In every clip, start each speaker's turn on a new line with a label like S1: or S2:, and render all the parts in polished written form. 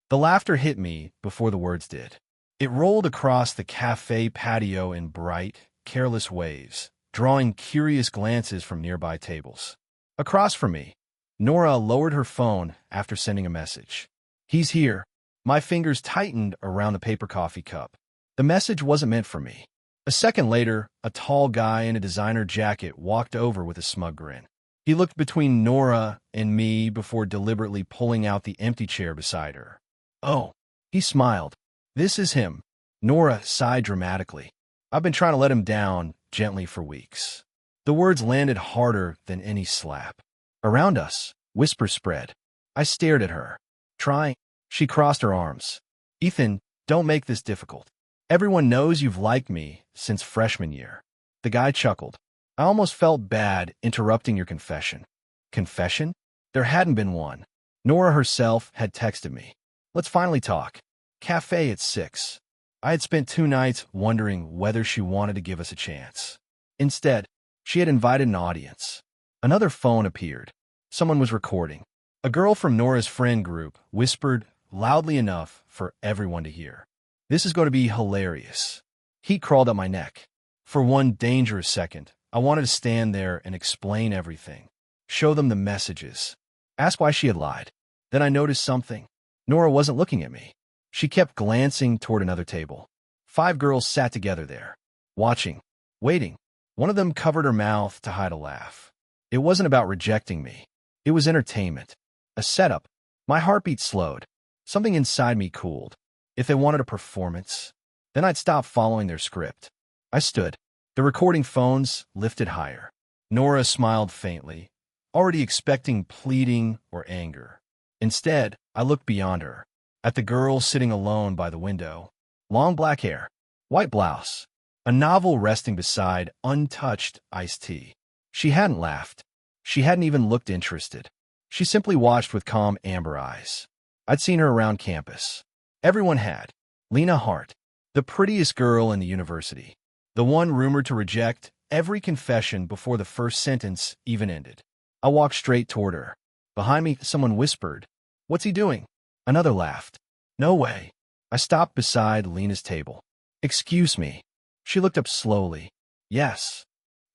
S1: The laughter hit me before the words did. It rolled across the cafe patio in bright, careless waves, drawing curious glances from nearby tables. Across from me, Nora lowered her phone after sending a message. "He's here." My fingers tightened around the paper coffee cup. The message wasn't meant for me. A second later, a tall guy in a designer jacket walked over with a smug grin. He looked between Nora and me before deliberately pulling out the empty chair beside her. "Oh," he smiled. "This is him." Nora sighed dramatically. "I've been trying to let him down gently for weeks." The words landed harder than any slap. Around us, whispers spread. I stared at her. "Trying." She crossed her arms. "Ethan, don't make this difficult. Everyone knows you've liked me since freshman year." The guy chuckled. "I almost felt bad interrupting your confession." Confession? There hadn't been one. Nora herself had texted me. "Let's finally talk. Cafe at 6. I had spent 2 nights wondering whether she wanted to give us a chance. Instead, she had invited an audience. Another phone appeared. Someone was recording. A girl from Nora's friend group whispered loudly enough for everyone to hear. "This is going to be hilarious." Heat crawled up my neck. For one dangerous second, I wanted to stand there and explain everything. Show them the messages. Ask why she had lied. Then I noticed something. Nora wasn't looking at me. She kept glancing toward another table. 5 girls sat together there, watching, waiting. One of them covered her mouth to hide a laugh. It wasn't about rejecting me. It was entertainment. A setup. My heartbeat slowed. Something inside me cooled. If they wanted a performance, then I'd stop following their script. I stood. The recording phones lifted higher. Nora smiled faintly, already expecting pleading or anger. Instead, I looked beyond her, at the girl sitting alone by the window. Long black hair, white blouse, a novel resting beside untouched iced tea. She hadn't laughed. She hadn't even looked interested. She simply watched with calm amber eyes. I'd seen her around campus. Everyone had. Lena Hart, the prettiest girl in the university, the one rumored to reject every confession before the first sentence even ended. I walked straight toward her. Behind me, someone whispered, "What's he doing?" Another laughed. "No way." I stopped beside Lena's table. "Excuse me." She looked up slowly. "Yes.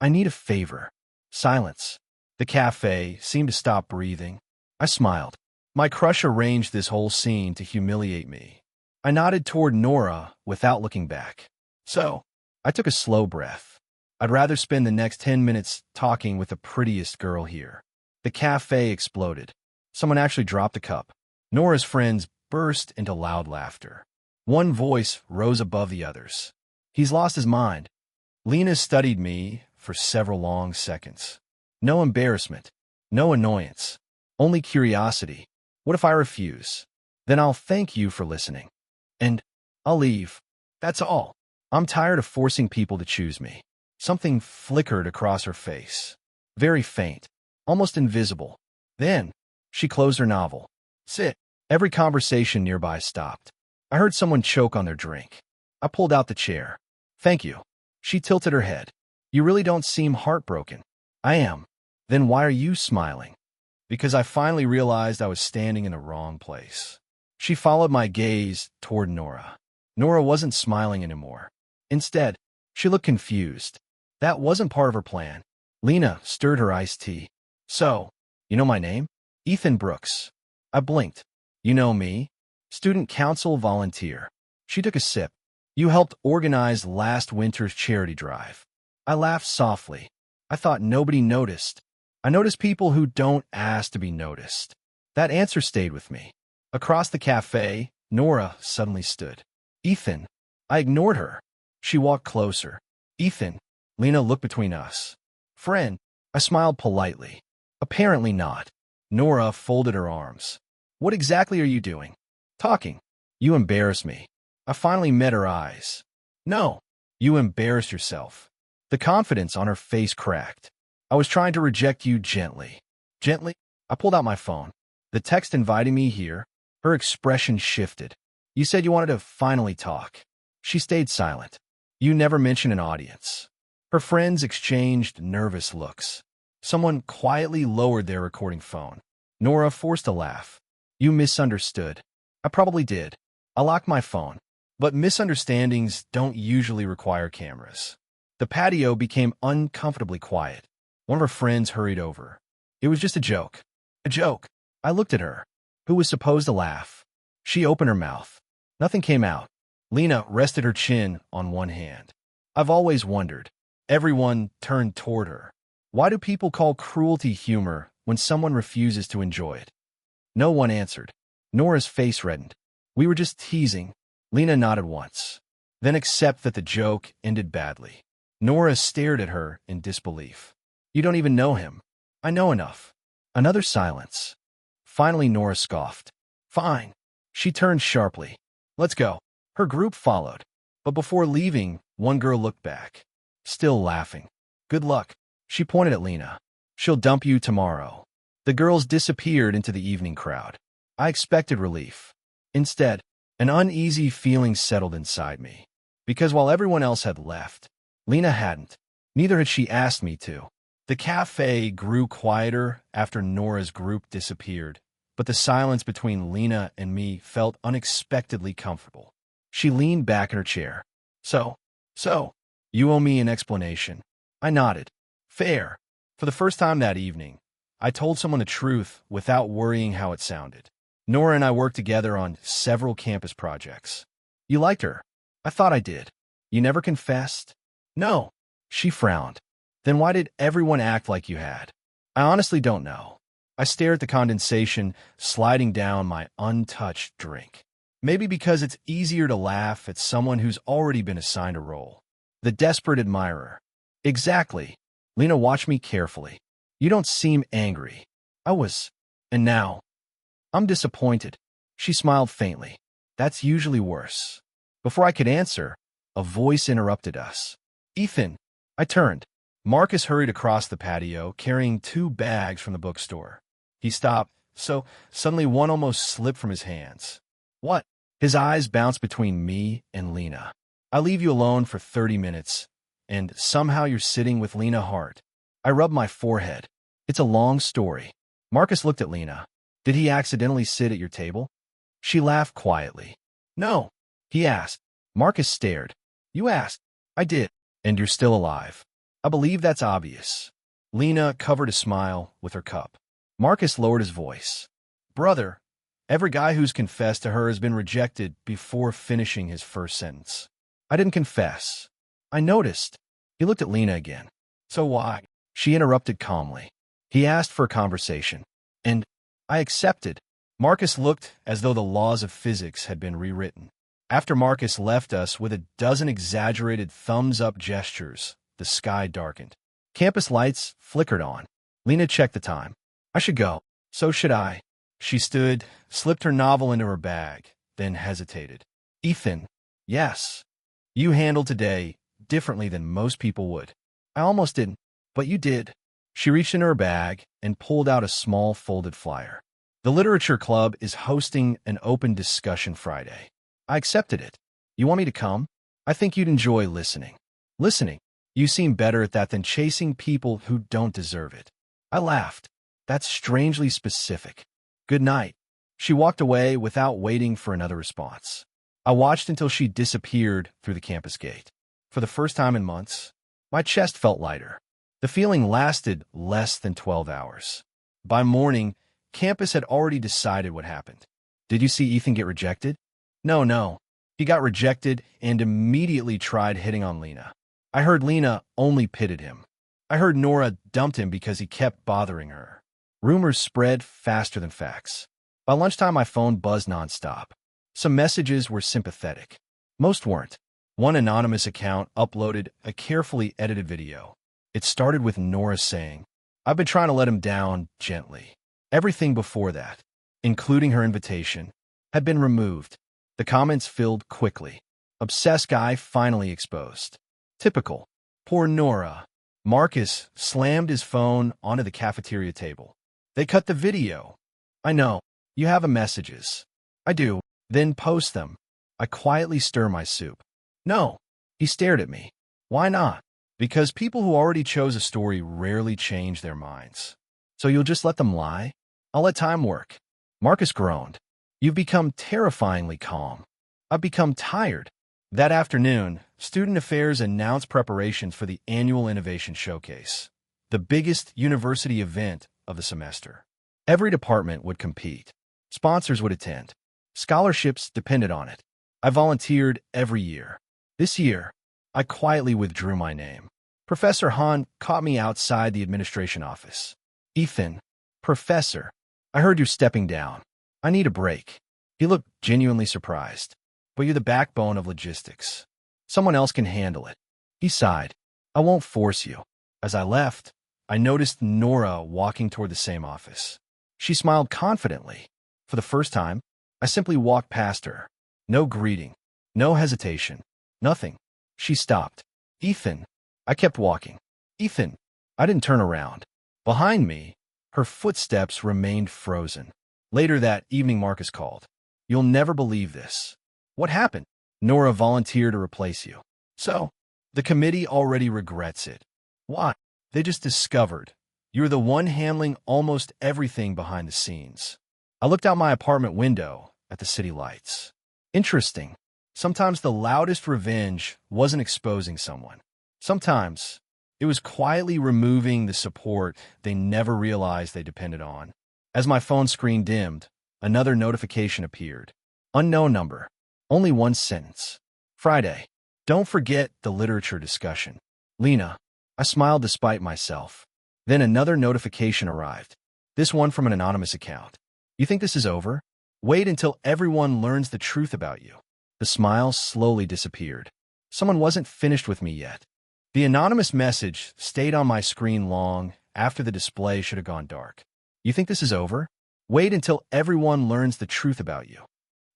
S1: I need a favor." Silence. The cafe seemed to stop breathing. I smiled. My crush arranged this whole scene to humiliate me. I nodded toward Nora without looking back. "So," I took a slow breath. "I'd rather spend the next 10 minutes talking with the prettiest girl here." The cafe exploded. Someone actually dropped a cup. Nora's friends burst into loud laughter. One voice rose above the others. "He's lost his mind." Lena studied me for several long seconds. No embarrassment, no annoyance, only curiosity. "What if I refuse?" "Then I'll thank you for listening. And I'll leave. That's all. I'm tired of forcing people to choose me." Something flickered across her face. Very faint, almost invisible. Then, she closed her novel. "Sit." Every conversation nearby stopped. I heard someone choke on their drink. I pulled out the chair. "Thank you." She tilted her head. "You really don't seem heartbroken." "I am." "Then why are you smiling?" "Because I finally realized I was standing in the wrong place." She followed my gaze toward Nora. Nora wasn't smiling anymore. Instead, she looked confused. That wasn't part of her plan. Lena stirred her iced tea. "So, you know my name?" "Ethan Brooks." I blinked. "You know me?" "Student council volunteer." She took a sip. "You helped organize last winter's charity drive." I laughed softly. I thought nobody noticed. I notice people who don't ask to be noticed. That answer stayed with me. Across the cafe, Nora suddenly stood. "Ethan." I ignored her. She walked closer. "Ethan." Lena looked between us. "Friend." I smiled politely. "Apparently not." Nora folded her arms. "What exactly are you doing?" "Talking." "You embarrass me." I finally met her eyes. "No, you embarrass yourself." The confidence on her face cracked. "I was trying to reject you gently." "Gently?" I pulled out my phone. The text inviting me here. Her expression shifted. "You said you wanted to finally talk." She stayed silent. "You never mentioned an audience." Her friends exchanged nervous looks. Someone quietly lowered their recording phone. Nora forced a laugh. "You misunderstood." I probably did. I locked my phone. But misunderstandings don't usually require cameras. The patio became uncomfortably quiet. One of her friends hurried over. It was just a joke. A joke. I looked at her. Who was supposed to laugh? She opened her mouth. Nothing came out. Lena rested her chin on one hand. I've always wondered. Everyone turned toward her. Why do people call cruelty humor when someone refuses to enjoy it? No one answered. Nora's face reddened. We were just teasing. Lena nodded once. Then accept that the joke ended badly. Nora stared at her in disbelief. You don't even know him. I know enough. Another silence. Finally, Nora scoffed. Fine. She turned sharply. Let's go. Her group followed. But before leaving, one girl looked back. Still laughing. Good luck. She pointed at Lena. She'll dump you tomorrow. The girls disappeared into the evening crowd. I expected relief. Instead, an uneasy feeling settled inside me. Because while everyone else had left, Lena hadn't. Neither had she asked me to. The cafe grew quieter after Nora's group disappeared, but the silence between Lena and me felt unexpectedly comfortable. She leaned back in her chair. So, you owe me an explanation. I nodded. Fair. For the first time that evening, I told someone the truth without worrying how it sounded. Nora and I worked together on several campus projects. You liked her. I thought I did. You never confessed? No. She frowned. Then why did everyone act like you had? I honestly don't know. I stared at the condensation sliding down my untouched drink. Maybe because it's easier to laugh at someone who's already been assigned a role. The desperate admirer. Exactly. Lena watched me carefully. You don't seem angry. I was. And now? I'm disappointed. She smiled faintly. That's usually worse. Before I could answer, a voice interrupted us. Ethan. I turned. Marcus hurried across the patio, carrying 2 bags from the bookstore. He stopped, so suddenly one almost slipped from his hands. What? His eyes bounced between me and Lena. I leave you alone for 30 minutes, and somehow you're sitting with Lena Hart. I rubbed my forehead. It's a long story. Marcus looked at Lena. Did he accidentally sit at your table? She laughed quietly. No, he asked. Marcus stared. You asked. I did. And you're still alive. I believe that's obvious. Lena covered a smile with her cup. Marcus lowered his voice. Brother, every guy who's confessed to her has been rejected before finishing his first sentence. I didn't confess. I noticed. He looked at Lena again. So why? She interrupted calmly. He asked for a conversation. And I accepted. Marcus looked as though the laws of physics had been rewritten. After Marcus left us with a dozen exaggerated thumbs-up gestures, the sky darkened. Campus lights flickered on. Lena checked the time. I should go. So should I. She stood, slipped her novel into her bag, then hesitated. Ethan. Yes. You handled today differently than most people would. I almost didn't, but you did. She reached into her bag and pulled out a small folded flyer. The Literature Club is hosting an open discussion Friday. I accepted it. You want me to come? I think you'd enjoy listening. Listening? You seem better at that than chasing people who don't deserve it. I laughed. That's strangely specific. Good night. She walked away without waiting for another response. I watched until she disappeared through the campus gate. For the first time in months, my chest felt lighter. The feeling lasted less than 12 hours. By morning, campus had already decided what happened. Did you see Ethan get rejected? No. He got rejected and immediately tried hitting on Lena. I heard Lena only pitted him. I heard Nora dumped him because he kept bothering her. Rumors spread faster than facts. By lunchtime, my phone buzzed nonstop. Some messages were sympathetic. Most weren't. One anonymous account uploaded a carefully edited video. It started with Nora saying, I've been trying to let him down gently. Everything before that, including her invitation, had been removed. The comments filled quickly. Obsessed guy finally exposed. Typical. Poor Nora. Marcus slammed his phone onto the cafeteria table. They cut the video. I know. You have the messages. I do. Then post them. I quietly stir my soup. No. He stared at me. Why not? Because people who already chose a story rarely change their minds. So you'll just let them lie? I'll let time work. Marcus groaned. You've become terrifyingly calm. I've become tired. That afternoon, Student Affairs announced preparations for the annual Innovation Showcase, the biggest university event of the semester. Every department would compete. Sponsors would attend. Scholarships depended on it. I volunteered every year. This year, I quietly withdrew my name. Professor Han caught me outside the administration office. "Ethan, Professor, I heard you're stepping down. I need a break." He looked genuinely surprised. "But you're the backbone of logistics. Someone else can handle it." He sighed. "I won't force you." As I left, I noticed Nora walking toward the same office. She smiled confidently. For the first time, I simply walked past her. No greeting, no hesitation, nothing. She stopped. "Ethan." I kept walking. "Ethan." I didn't turn around. Behind me, her footsteps remained frozen. Later that evening, Marcus called. "You'll never believe this." "What happened?" "Nora volunteered to replace you." "So?" "The committee already regrets it." "Why?" "They just discovered you're the one handling almost everything behind the scenes." I looked out my apartment window at the city lights. Interesting. Sometimes the loudest revenge wasn't exposing someone. Sometimes it was quietly removing the support they never realized they depended on. As my phone screen dimmed, another notification appeared. Unknown number. Only one sentence. "Friday. Don't forget the literature discussion. Lena." I smiled despite myself. Then another notification arrived. This one from an anonymous account. "You think this is over? Wait until everyone learns the truth about you." The smile slowly disappeared. Someone wasn't finished with me yet. The anonymous message stayed on my screen long after the display should have gone dark. "You think this is over? Wait until everyone learns the truth about you."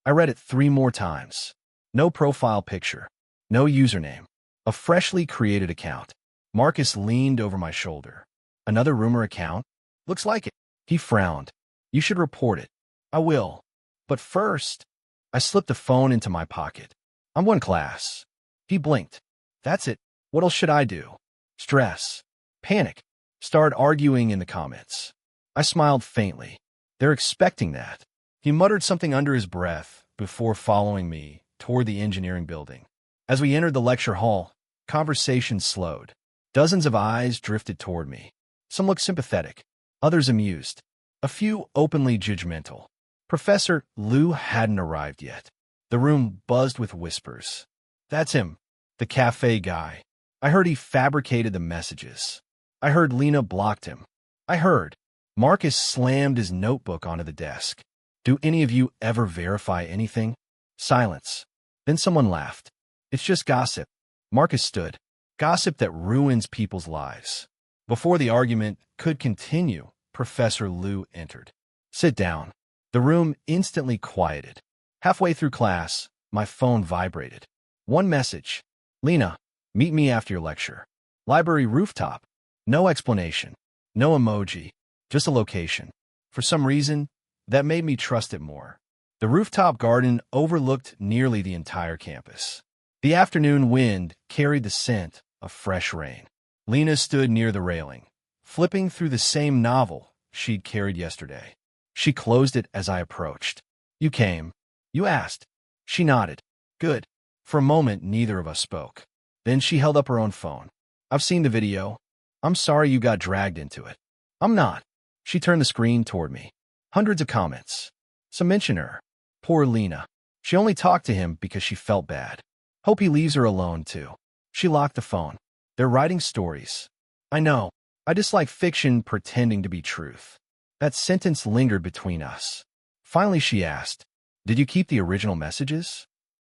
S1: I read it 3 more times. No profile picture. No username. A freshly created account. Marcus leaned over my shoulder. "Another rumor account? Looks like it." He frowned. "You should report it." "I will. But first..." I slipped the phone into my pocket. "I'm one class." He blinked. "That's it. What else should I do?" Stress. Panic. Start arguing in the comments. I smiled faintly. They're expecting that. He muttered something under his breath before following me toward the engineering building. As we entered the lecture hall, conversation slowed. Dozens of eyes drifted toward me. Some looked sympathetic, others amused, a few openly judgmental. Professor Liu hadn't arrived yet. The room buzzed with whispers. "That's him, the cafe guy. I heard he fabricated the messages. I heard Lena blocked him. I heard." Marcus slammed his notebook onto the desk. "Do any of you ever verify anything?" Silence. Then someone laughed. "It's just gossip." Marcus stood. "Gossip that ruins people's lives." Before the argument could continue, Professor Liu entered. "Sit down." The room instantly quieted. Halfway through class, my phone vibrated. One message. "Lena, meet me after your lecture." Library rooftop. No explanation. No emoji. Just a location. For some reason, that made me trust it more. The rooftop garden overlooked nearly the entire campus. The afternoon wind carried the scent of fresh rain. Lena stood near the railing, flipping through the same novel she'd carried yesterday. She closed it as I approached. "You came. You asked." She nodded. "Good." For a moment, neither of us spoke. Then she held up her own phone. "I've seen the video. I'm sorry you got dragged into it." "I'm not." She turned the screen toward me. Hundreds of comments. Some mention her. Poor Lena. She only talked to him because she felt bad. Hope he leaves her alone, too. She locked the phone. They're writing stories. I know. I dislike fiction pretending to be truth. That sentence lingered between us. Finally, she asked, "Did you keep the original messages?"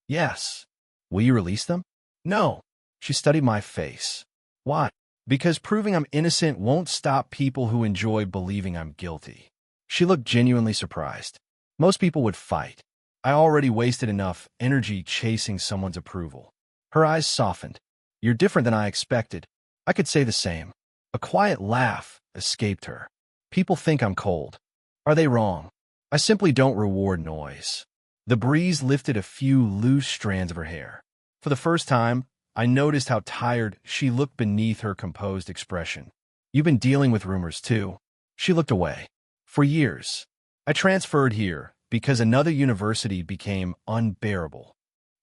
S1: "Yes." "Will you release them?" "No." She studied my face. "Why?" "Because proving I'm innocent won't stop people who enjoy believing I'm guilty." She looked genuinely surprised. Most people would fight. I already wasted enough energy chasing someone's approval. Her eyes softened. "You're different than I expected." I could say the same. A quiet laugh escaped her. "People think I'm cold. Are they wrong? I simply don't reward noise." The breeze lifted a few loose strands of her hair. For the first time, I noticed how tired she looked beneath her composed expression. "You've been dealing with rumors, too." She looked away. "For years. I transferred here, because another university became unbearable.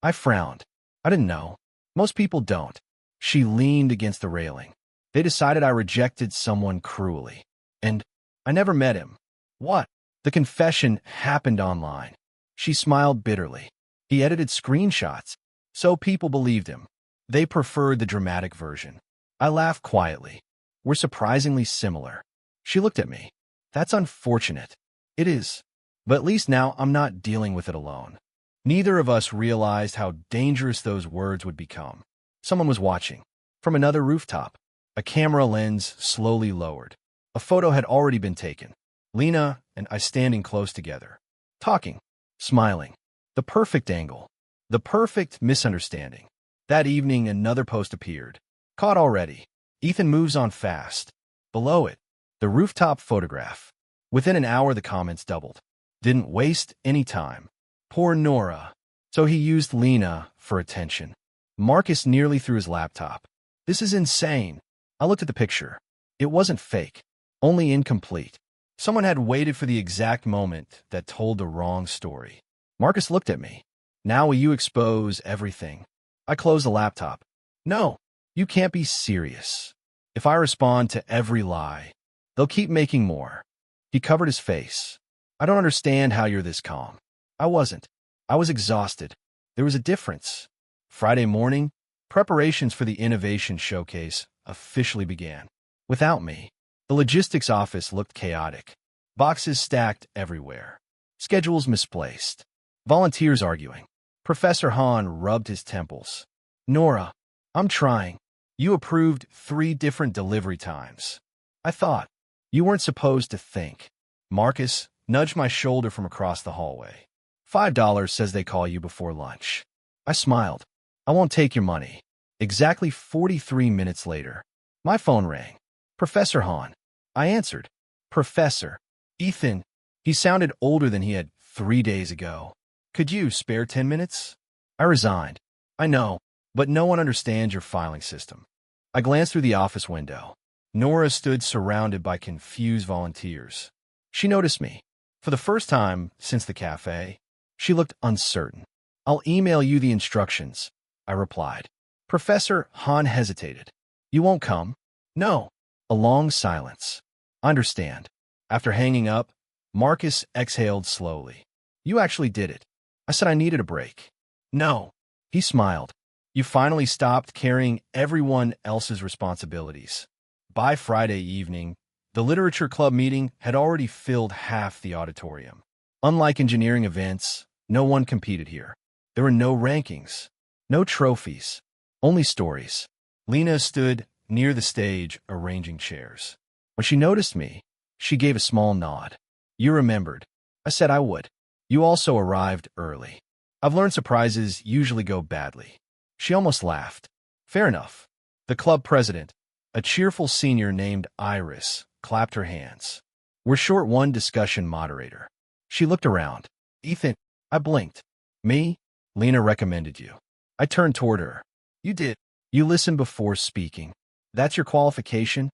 S1: I frowned. I didn't know. Most people don't. She leaned against the railing. They decided I rejected someone cruelly. And I never met him. What? The confession happened online. She smiled bitterly. He edited screenshots, so people believed him. They preferred the dramatic version. I laughed quietly. We're surprisingly similar. She looked at me. That's unfortunate. It is. But at least now I'm not dealing with it alone. Neither of us realized how dangerous those words would become. Someone was watching. From another rooftop. A camera lens slowly lowered. A photo had already been taken. Lena and I standing close together. Talking. Smiling. The perfect angle. The perfect misunderstanding. That evening, another post appeared. Caught already. Ethan moves on fast. Below it, the rooftop photograph. Within an hour, the comments doubled. Didn't waste any time. Poor Nora. So he used Lena for attention. Marcus nearly threw his laptop. This is insane. I looked at the picture. It wasn't fake. Only incomplete. Someone had waited for the exact moment that told the wrong story. Marcus looked at me. Now will you expose everything? I closed the laptop. No, you can't be serious. If I respond to every lie, they'll keep making more. He covered his face. I don't understand how you're this calm. I wasn't. I was exhausted. There was a difference. Friday morning, preparations for the innovation showcase officially began. Without me, the logistics office looked chaotic. Boxes stacked everywhere. Schedules misplaced. Volunteers arguing. Professor Hahn rubbed his temples. Nora, I'm trying. You approved 3 different delivery times. I thought. You weren't supposed to think. Marcus nudged my shoulder from across the hallway. $5 says they call you before lunch. I smiled. I won't take your money. Exactly 43 minutes later, my phone rang. Professor Hahn. I answered. Professor. Ethan. He sounded older than he had 3 days ago. Could you spare 10 minutes? I resigned. I know, but no one understands your filing system. I glanced through the office window. Nora stood surrounded by confused volunteers. She noticed me. For the first time since the cafe, she looked uncertain. I'll email you the instructions, I replied. Professor Hahn hesitated. You won't come? No. A long silence. I understand. After hanging up, Marcus exhaled slowly. You actually did it. I said I needed a break. No. He smiled. You finally stopped carrying everyone else's responsibilities. By Friday evening, the literature club meeting had already filled half the auditorium. Unlike engineering events, no one competed here. There were no rankings, no trophies, only stories. Lena stood near the stage arranging chairs. When she noticed me, she gave a small nod. You remembered. I said I would. You also arrived early. I've learned surprises usually go badly. She almost laughed. Fair enough. The club president, a cheerful senior named Iris, clapped her hands. We're short one discussion moderator. She looked around. Ethan, I blinked. Me? Lena recommended you. I turned toward her. You did. You listened before speaking. That's your qualification?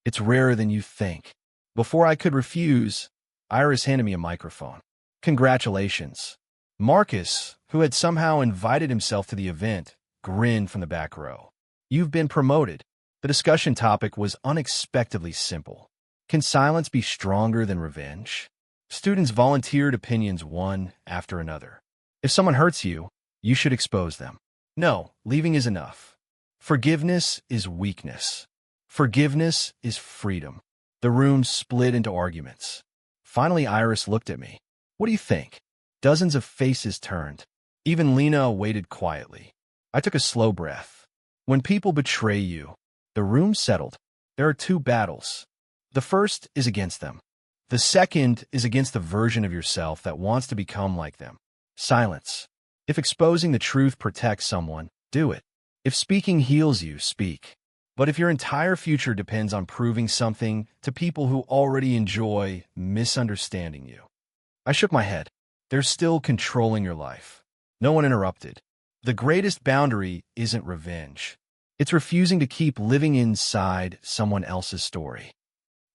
S1: It's rarer than you think. Before I could refuse, Iris handed me a microphone. Congratulations. Marcus, who had somehow invited himself to the event, grinned from the back row. You've been promoted. The discussion topic was unexpectedly simple. Can silence be stronger than revenge? Students volunteered opinions one after another. If someone hurts you, you should expose them. No, leaving is enough. Forgiveness is weakness. Forgiveness is freedom. The room split into arguments. Finally, Iris looked at me. What do you think? Dozens of faces turned. Even Lena waited quietly. I took a slow breath. When people betray you, the room settled. There are 2 battles. The first is against them. The second is against the version of yourself that wants to become like them. Silence. If exposing the truth protects someone, do it. If speaking heals you, speak. But if your entire future depends on proving something to people who already enjoy misunderstanding you. I shook my head. They're still controlling your life. No one interrupted. The greatest boundary isn't revenge. It's refusing to keep living inside someone else's story.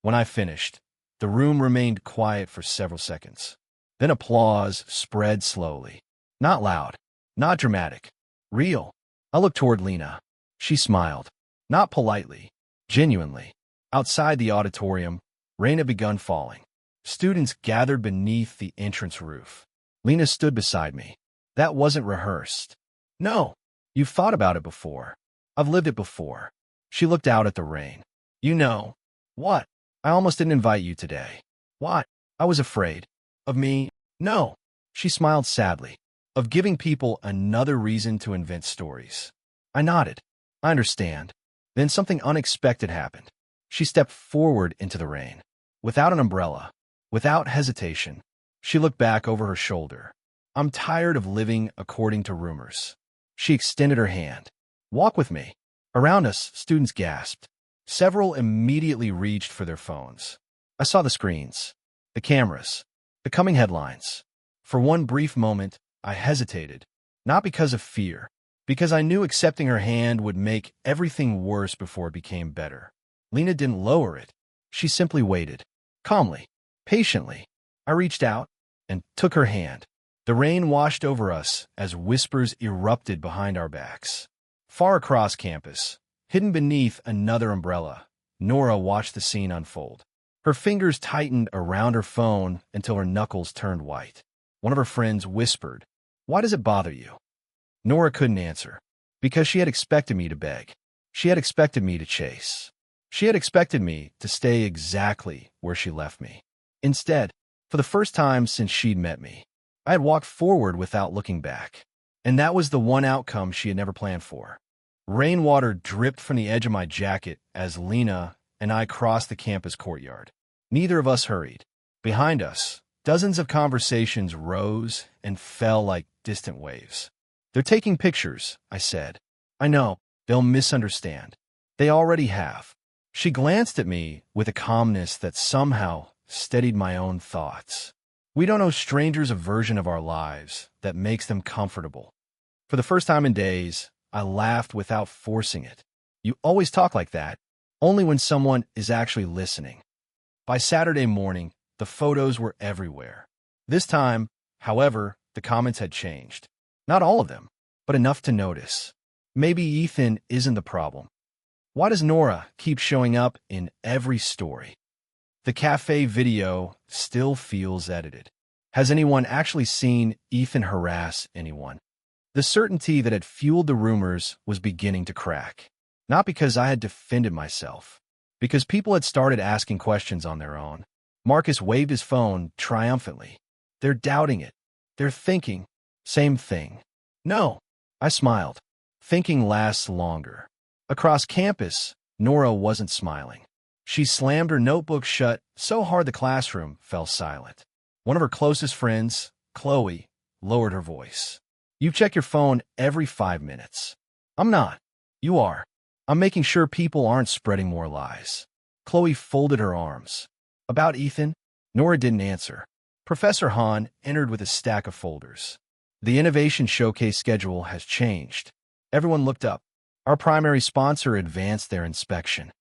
S1: When I finished, the room remained quiet for several seconds. Then applause spread slowly. Not loud, not dramatic. Real. I looked toward Lena. She smiled. Not politely, genuinely. Outside the auditorium, rain had begun falling. Students gathered beneath the entrance roof. Lena stood beside me. That wasn't rehearsed. No, you've thought about it before. I've lived it before. She looked out at the rain. You know. What? I almost didn't invite you today. What? I was afraid. Of me? No. She smiled sadly. Of giving people another reason to invent stories. I nodded. I understand. Then something unexpected happened. She stepped forward into the rain. Without an umbrella. Without hesitation. She looked back over her shoulder. I'm tired of living according to rumors. She extended her hand. Walk with me. Around us, students gasped. Several immediately reached for their phones. I saw the screens, the cameras, the coming headlines. For one brief moment, I hesitated, not because of fear, because I knew accepting her hand would make everything worse before it became better. Lena didn't lower it. She simply waited, calmly, patiently. I reached out and took her hand. The rain washed over us as whispers erupted behind our backs. Far across campus, hidden beneath another umbrella, Nora watched the scene unfold. Her fingers tightened around her phone until her knuckles turned white. One of her friends whispered, "Why does it bother you?" Nora couldn't answer. Because she had expected me to beg. She had expected me to chase. She had expected me to stay exactly where she left me. Instead, for the first time since she'd met me, I had walked forward without looking back. And that was the one outcome she had never planned for. Rainwater dripped from the edge of my jacket as Lena and I crossed the campus courtyard. Neither of us hurried. Behind us, dozens of conversations rose and fell like distant waves. They're taking pictures, I said. I know, they'll misunderstand. They already have. She glanced at me with a calmness that somehow steadied my own thoughts. We don't owe strangers a version of our lives that makes them comfortable. For the first time in days, I laughed without forcing it. You always talk like that, only when someone is actually listening. By Saturday morning, the photos were everywhere. This time, however, the comments had changed. Not all of them, but enough to notice. Maybe Ethan isn't the problem. Why does Nora keep showing up in every story? The cafe video still feels edited. Has anyone actually seen Ethan harass anyone? The certainty that had fueled the rumors was beginning to crack. Not because I had defended myself, because people had started asking questions on their own. Marcus waved his phone triumphantly. They're doubting it. They're thinking. Same thing. No. I smiled. Thinking lasts longer. Across campus, Nora wasn't smiling. She slammed her notebook shut so hard the classroom fell silent. One of her closest friends, Chloe, lowered her voice. You check your phone every 5 minutes. I'm not. You are. I'm making sure people aren't spreading more lies. Chloe folded her arms. About Ethan? Nora didn't answer. Professor Hahn entered with a stack of folders. The Innovation Showcase schedule has changed. Everyone looked up. Our primary sponsor advanced their inspection.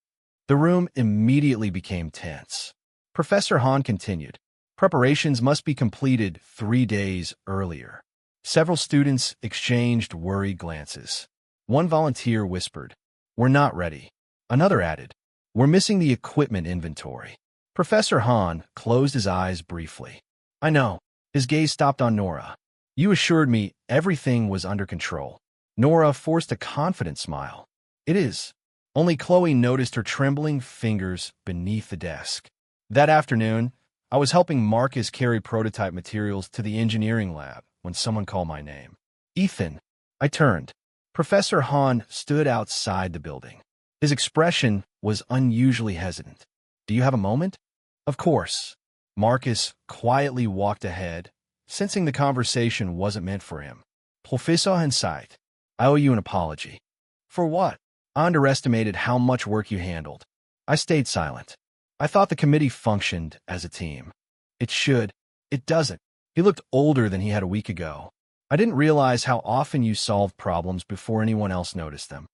S1: The room immediately became tense. Professor Hahn continued. Preparations must be completed 3 days earlier. Several students exchanged worried glances. One volunteer whispered, "We're not ready." Another added, "We're missing the equipment inventory." Professor Hahn closed his eyes briefly. I know. His gaze stopped on Nora. You assured me everything was under control. Nora forced a confident smile. It is. Only Chloe noticed her trembling fingers beneath the desk. That afternoon, I was helping Marcus carry prototype materials to the engineering lab when someone called my name. Ethan. I turned. Professor Hahn stood outside the building. His expression was unusually hesitant. Do you have a moment? Of course. Marcus quietly walked ahead, sensing the conversation wasn't meant for him. Professor Hensite, I owe you an apology. For what? I underestimated how much work you handled. I stayed silent. I thought the committee functioned as a team. It should. It doesn't. He looked older than he had a week ago. I didn't realize how often you solved problems before anyone else noticed them.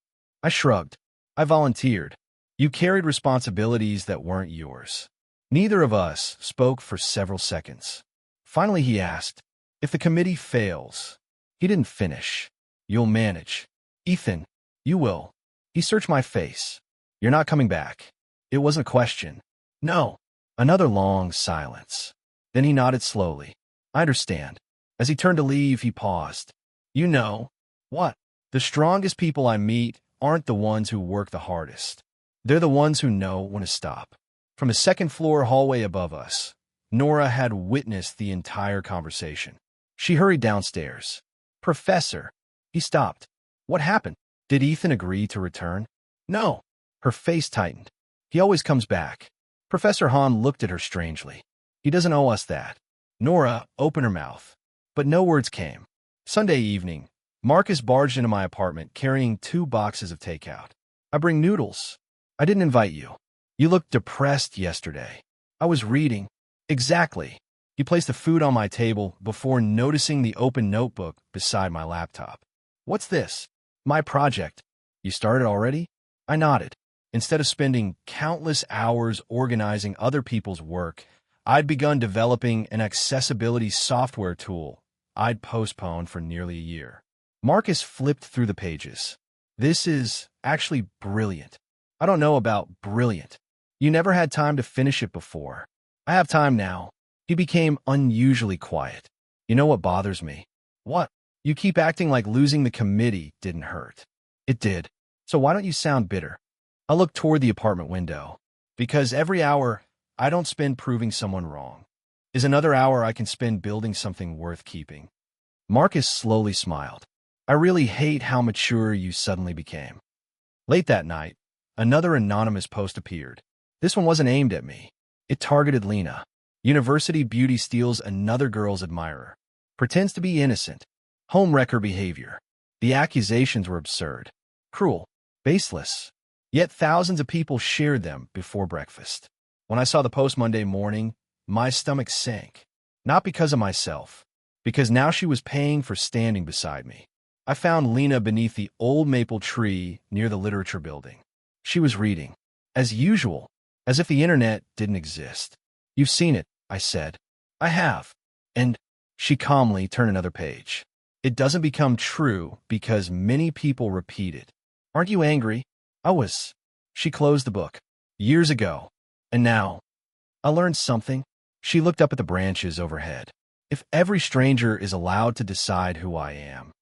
S1: I shrugged. I volunteered. You carried responsibilities that weren't yours. Neither of us spoke for several seconds. Finally, he asked, if the committee fails, he didn't finish. You'll manage. Ethan, you will. He searched my face. You're not coming back. It wasn't a question. No. Another long silence. Then he nodded slowly. I understand. As he turned to leave, he paused. You know. What? The strongest people I meet aren't the ones who work the hardest. They're the ones who know when to stop. From the second-floor hallway above us, Nora had witnessed the entire conversation. She hurried downstairs. Professor. He stopped. What happened? Did Ethan agree to return? No. Her face tightened. He always comes back. Professor Hahn looked at her strangely. He doesn't owe us that. Nora opened her mouth, but no words came. Sunday evening, Marcus barged into my apartment carrying 2 boxes of takeout. I bring noodles. I didn't invite you. You looked depressed yesterday. I was reading. Exactly. He placed the food on my table before noticing the open notebook beside my laptop. What's this? My project. You started already? I nodded. Instead of spending countless hours organizing other people's work, I'd begun developing an accessibility software tool I'd postponed for nearly a year. Marcus flipped through the pages. This is actually brilliant. I don't know about brilliant. You never had time to finish it before. I have time now. He became unusually quiet. You know what bothers me? What? You keep acting like losing the committee didn't hurt. It did. So why don't you sound bitter? I looked toward the apartment window. Because every hour I don't spend proving someone wrong is another hour I can spend building something worth keeping. Marcus slowly smiled. I really hate how mature you suddenly became. Late that night, another anonymous post appeared. This one wasn't aimed at me. It targeted Lena. University beauty steals another girl's admirer. Pretends to be innocent. Homewrecker behavior. The accusations were absurd. Cruel. Baseless. Yet thousands of people shared them before breakfast. When I saw the post Monday morning, my stomach sank. Not because of myself. Because now she was paying for standing beside me. I found Lena beneath the old maple tree near the literature building. She was reading. As usual. As if the internet didn't exist. You've seen it, I said. I have. And she calmly turned another page. It doesn't become true because many people repeat it. Aren't you angry? I was. She closed the book. Years ago. And now. I learned something. She looked up at the branches overhead. If every stranger is allowed to decide who I am,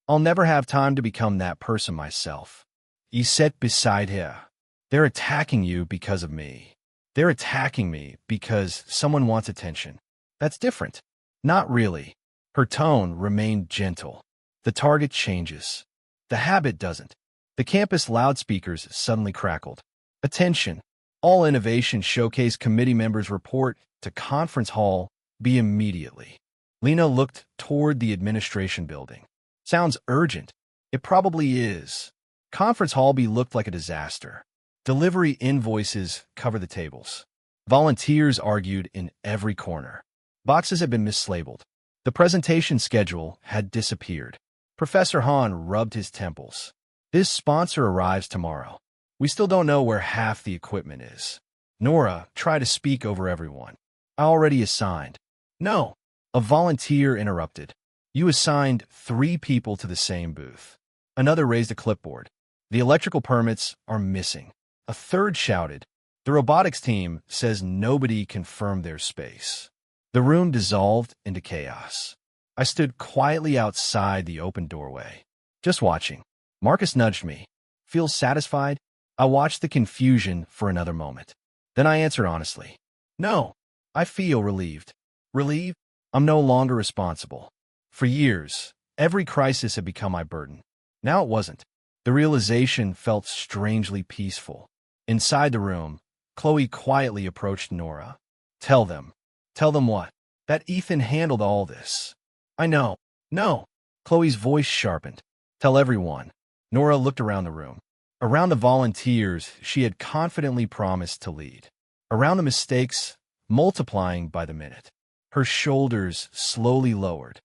S1: I'll never have time to become that person myself. You sat beside her. They're attacking you because of me. They're attacking me because someone wants attention. That's different. Not really. Her tone remained gentle. The target changes. The habit doesn't. The campus loudspeakers suddenly crackled. Attention. All innovation showcase committee members report to conference hall B immediately. Lena looked toward the administration building. Sounds urgent. It probably is. Conference hall B looked like a disaster. Delivery invoices cover the tables. Volunteers argued in every corner. Boxes had been mislabeled. The presentation schedule had disappeared. Professor Hahn rubbed his temples. This sponsor arrives tomorrow. We still don't know where half the equipment is. Nora tried to speak over everyone. I already assigned. No. A volunteer interrupted. You assigned 3 people to the same booth. Another raised a clipboard. The electrical permits are missing. A third shouted. The robotics team says nobody confirmed their space. The room dissolved into chaos. I stood quietly outside the open doorway, just watching. Marcus nudged me. Feel satisfied? I watched the confusion for another moment. Then I answered honestly. No. I feel relieved. Relieved? I'm no longer responsible. For years, every crisis had become my burden. Now it wasn't. The realization felt strangely peaceful. Inside the room, Chloe quietly approached Nora. Tell them. Tell them what? That Ethan handled all this. I know. No. Chloe's voice sharpened. Tell everyone. Nora looked around the room. Around the volunteers she had confidently promised to lead. Around the mistakes, multiplying by the minute. Her shoulders slowly lowered.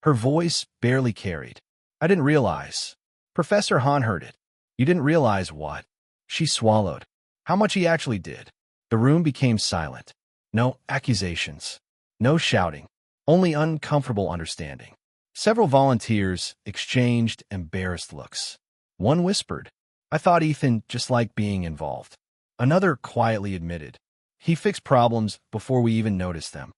S1: Her voice barely carried. I didn't realize. Professor Hahn heard it. You didn't realize what? She swallowed. How much he actually did. The room became silent. No accusations. No shouting, only uncomfortable understanding. Several volunteers exchanged embarrassed looks. One whispered, "I thought Ethan just liked being involved." Another quietly admitted, "He fixed problems before we even noticed them."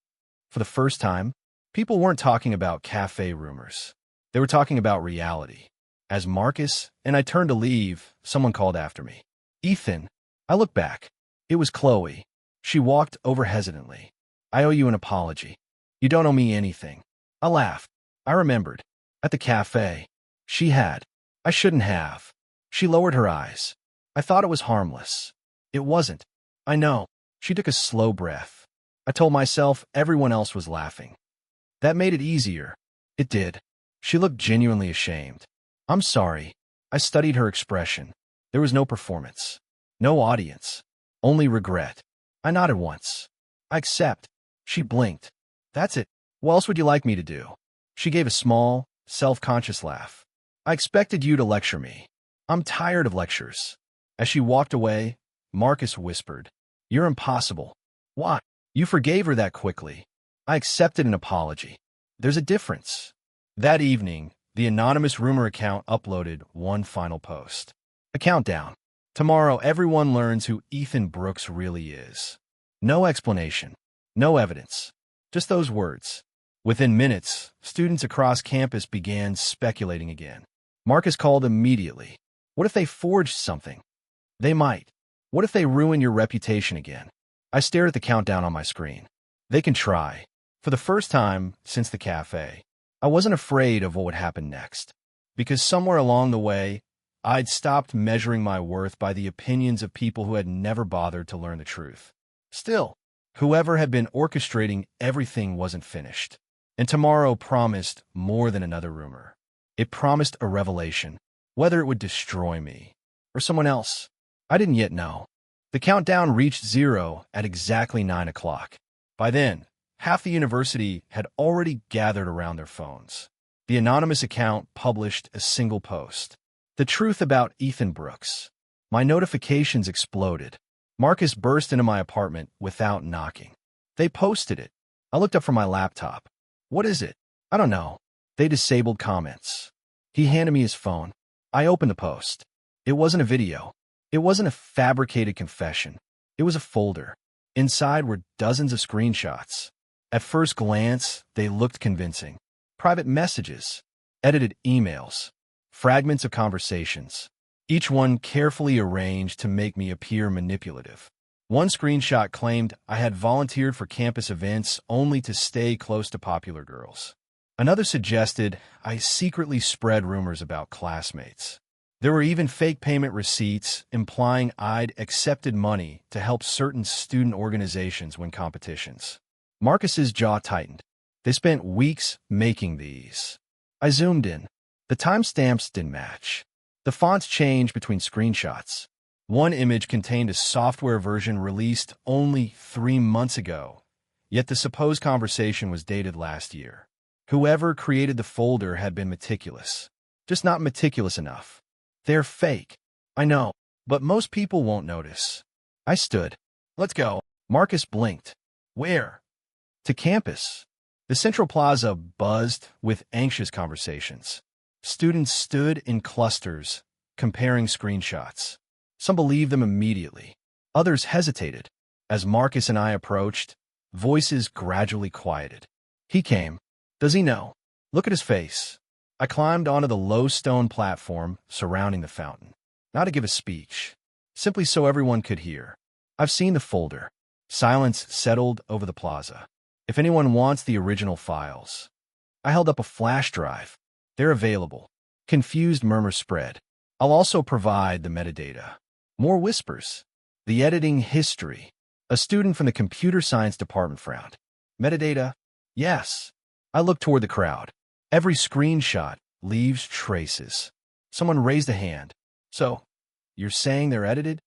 S1: For the first time, people weren't talking about cafe rumors. They were talking about reality. As Marcus and I turned to leave, someone called after me. "Ethan." I looked back. It was Chloe. She walked over hesitantly. "I owe you an apology." "You don't owe me anything." I laughed. I remembered. At the cafe. She had. I shouldn't have. She lowered her eyes. I thought it was harmless. It wasn't. I know. She took a slow breath. I told myself everyone else was laughing. That made it easier. It did. She looked genuinely ashamed. "I'm sorry." I studied her expression. There was no performance. No audience. Only regret. I nodded once. "I accept." She blinked. "That's it. What else would you like me to do?" She gave a small, self-conscious laugh. "I expected you to lecture me. I'm tired of lectures." As she walked away, Marcus whispered, "You're impossible." "Why?" "You forgave her that quickly." I accepted an apology. There's a difference. That evening, the anonymous rumor account uploaded one final post. A countdown. Tomorrow, everyone learns who Ethan Brooks really is. No explanation. No evidence. Just those words. Within minutes, students across campus began speculating again. Marcus called immediately. What if they forged something? They might. What if they ruin your reputation again? I stared at the countdown on my screen. They can try. For the first time since the cafe, I wasn't afraid of what would happen next. Because somewhere along the way, I'd stopped measuring my worth by the opinions of people who had never bothered to learn the truth. Still, whoever had been orchestrating everything wasn't finished. And tomorrow promised more than another rumor. It promised a revelation, whether it would destroy me or someone else. I didn't yet know. The countdown reached 0 at exactly 9 o'clock. By then, half the university had already gathered around their phones. The anonymous account published a single post. The truth about Ethan Brooks. My notifications exploded. Marcus burst into my apartment without knocking. They posted it. I looked up from my laptop. What is it? I don't know. They disabled comments. He handed me his phone. I opened the post. It wasn't a video. It wasn't a fabricated confession. It was a folder. Inside were dozens of screenshots. At first glance, they looked convincing. Private messages, edited emails, fragments of conversations, each one carefully arranged to make me appear manipulative. One screenshot claimed I had volunteered for campus events only to stay close to popular girls. Another suggested I secretly spread rumors about classmates. There were even fake payment receipts implying I'd accepted money to help certain student organizations win competitions. Marcus's jaw tightened. They spent weeks making these. I zoomed in. The timestamps didn't match. The fonts changed between screenshots. One image contained a software version released only 3 months ago, yet the supposed conversation was dated last year. Whoever created the folder had been meticulous. Just not meticulous enough. They're fake. I know, but most people won't notice. I stood. "Let's go." Marcus blinked. "Where?" "To campus." The Central Plaza buzzed with anxious conversations. Students stood in clusters, comparing screenshots. Some believed them immediately. Others hesitated. As Marcus and I approached, voices gradually quieted. "He came. Does he know? Look at his face." I climbed onto the low stone platform surrounding the fountain. Not to give a speech, simply so everyone could hear. "I've seen the folder." Silence settled over the plaza. "If anyone wants the original files." I held up a flash drive. "They're available." Confused murmurs spread. "I'll also provide the metadata." More whispers. "The editing history." A student from the computer science department frowned. "Metadata? Yes." I looked toward the crowd. Every screenshot leaves traces. Someone raised a hand. "So, you're saying they're edited?"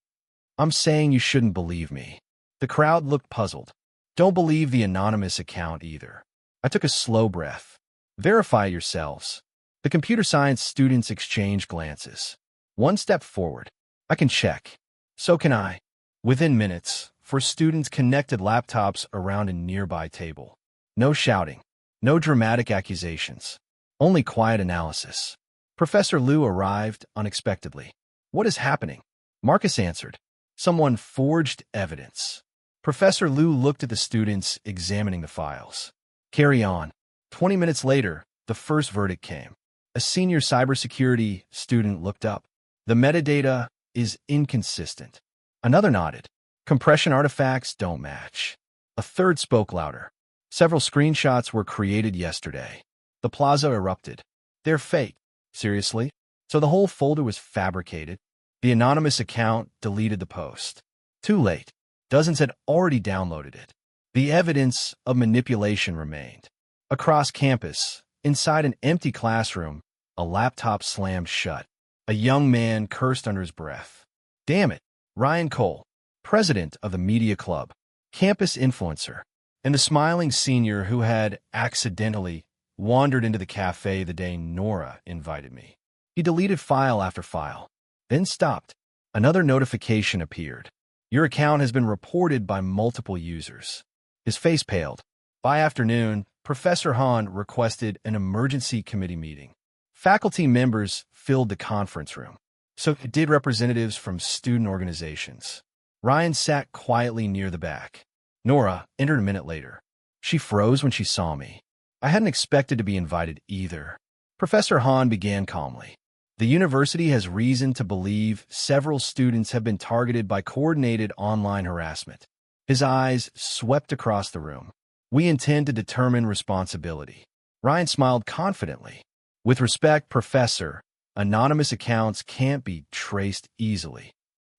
S1: "I'm saying you shouldn't believe me." The crowd looked puzzled. "Don't believe the anonymous account either." I took a slow breath. "Verify yourselves." The computer science students exchanged glances. One stepped forward. "I can check." "So can I." Within minutes, 4 students connected laptops around a nearby table. No shouting. No dramatic accusations. Only quiet analysis. Professor Liu arrived unexpectedly. What is happening? Marcus answered. Someone forged evidence. Professor Liu looked at the students examining the files. Carry on. 20 minutes later, the first verdict came. A senior cybersecurity student looked up. The metadata is inconsistent. Another nodded. Compression artifacts don't match. A third spoke louder. Several screenshots were created yesterday. The plaza erupted. They're fake. Seriously? So the whole folder was fabricated? The anonymous account deleted the post. Too late. Dozens had already downloaded it. The evidence of manipulation remained. Across campus, inside an empty classroom, a laptop slammed shut. A young man cursed under his breath. Damn it. Ryan Cole, president of the media club, campus influencer, and the smiling senior who had accidentally wandered into the cafe the day Nora invited me. He deleted file after file, then stopped. Another notification appeared. Your account has been reported by multiple users. His face paled. By afternoon, Professor Han requested an emergency committee meeting. Faculty members filled the conference room. So did representatives from student organizations. Ryan sat quietly near the back. Nora entered a minute later. She froze when she saw me. I hadn't expected to be invited either. Professor Han began calmly. The university has reason to believe several students have been targeted by coordinated online harassment. His eyes swept across the room. We intend to determine responsibility. Ryan smiled confidently. With respect, Professor, anonymous accounts can't be traced easily.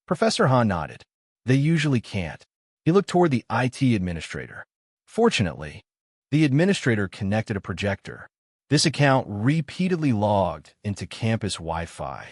S1: Professor Han nodded. They usually can't. He looked toward the IT administrator. Fortunately, the administrator connected a projector. This account repeatedly logged into campus Wi-Fi.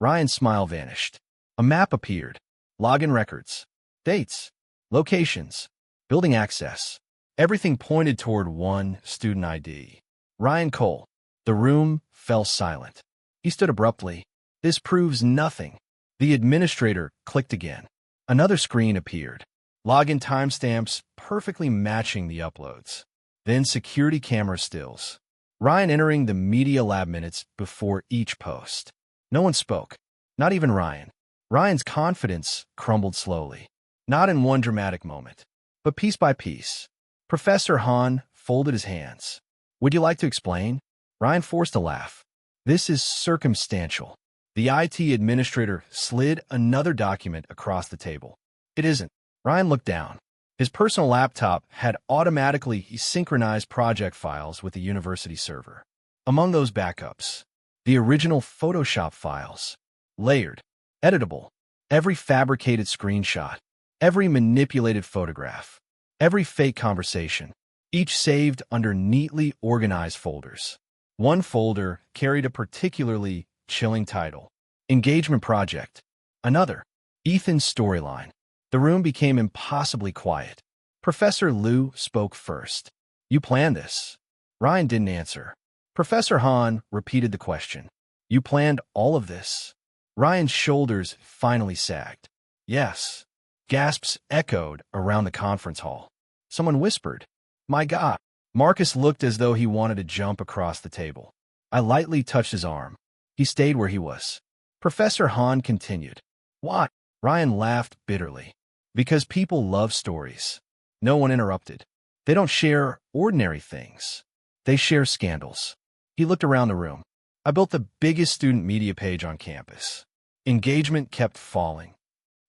S1: Ryan's smile vanished. A map appeared. Login records, dates, locations, building access. Everything pointed toward one student ID. Ryan Cole. The room fell silent. He stood abruptly. This proves nothing. The administrator clicked again. Another screen appeared. Login timestamps perfectly matching the uploads. Then security camera stills. Ryan entering the media lab minutes before each post. No one spoke. Not even Ryan. Ryan's confidence crumbled slowly. Not in one dramatic moment, but piece by piece. Professor Han folded his hands. Would you like to explain? Ryan forced a laugh. This is circumstantial. The IT administrator slid another document across the table. It isn't. Ryan looked down. His personal laptop had automatically synchronized project files with the university server. Among those backups, the original Photoshop files, layered, editable, every fabricated screenshot, every manipulated photograph, every fake conversation, each saved under neatly organized folders. One folder carried a particularly chilling title, Engagement Project. Another, Ethan's Storyline. The room became impossibly quiet. Professor Liu spoke first. You planned this? Ryan didn't answer. Professor Han repeated the question. You planned all of this? Ryan's shoulders finally sagged. Yes. Gasps echoed around the conference hall. Someone whispered, My God. Marcus looked as though he wanted to jump across the table. I lightly touched his arm. He stayed where he was. Professor Han continued. What? Ryan laughed bitterly. Because people love stories. No one interrupted. They don't share ordinary things. They share scandals. He looked around the room. I built the biggest student media page on campus. Engagement kept falling.